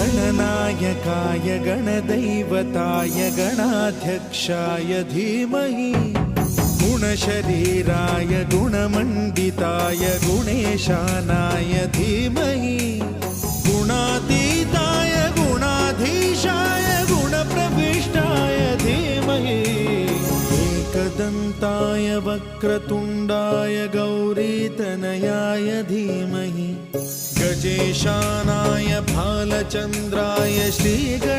गणनायकाय गणदैवताय गणाध्यक्षाय धीमहि गुणशरीराय गुणमण्डिताय गुणेशानाय धीमहि गुणातीताय गुणाधीशाय गुणप्रविष्टाय धीमहि एकदन्ताय वक्रतुण्डाय गौरीतनयाय धीमहि गजेशानाय भालचन्द्राय श्रीगणेशाय